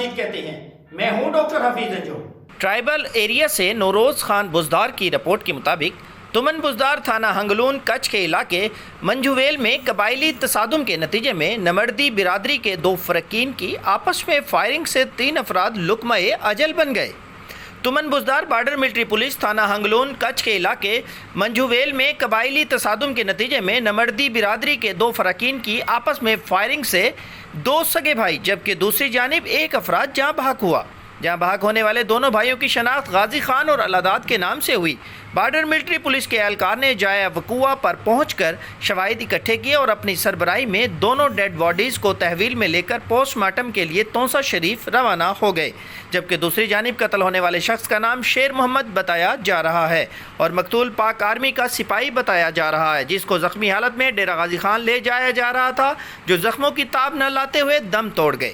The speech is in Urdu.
تردید کہتے ہیں۔ میں ہوں ڈاکٹر حفیظ انجم۔ ٹرائبل ایریا سے نوروز خان بزدار کی رپورٹ کے مطابق تمن بزدار تھانہ ہنگلون کچھ کے علاقے منجھویل میں قبائلی تصادم کے نتیجے میں نمردی برادری کے 2 فرقین کی آپس میں فائرنگ سے 3 افراد لقمہ اجل بن گئے۔ تمن بزدار بارڈر ملٹری پولیس تھانہ ہنگلون کچھ کے علاقے منجھویل میں قبائلی تصادم کے نتیجے میں نمردی برادری کے 2 فرقین کی آپس میں فائرنگ سے 2 سگے بھائی جبکہ دوسری جانب 1 افراد جاں بحق ہوا۔ جہاں بحق ہونے والے دونوں بھائیوں کی شناخت غازی خان اور الاداد کے نام سے ہوئی۔ بارڈر ملٹری پولیس کے اہلکار نے جائے وقوع پر پہنچ کر شواہد اکٹھے کیے اور اپنی سربراہی میں دونوں ڈیڈ باڈیز کو تحویل میں لے کر پوسٹ مارٹم کے لیے تونسا شریف روانہ ہو گئے، جبکہ دوسری جانب قتل ہونے والے شخص کا نام شیر محمد بتایا جا رہا ہے اور مقتول پاک آرمی کا سپاہی بتایا جا رہا ہے، جس کو زخمی حالت میں ڈیرہ غازی خان لے جایا جا رہا تھا، جو زخموں کی تاب نہ لاتے ہوئے دم توڑ گئے۔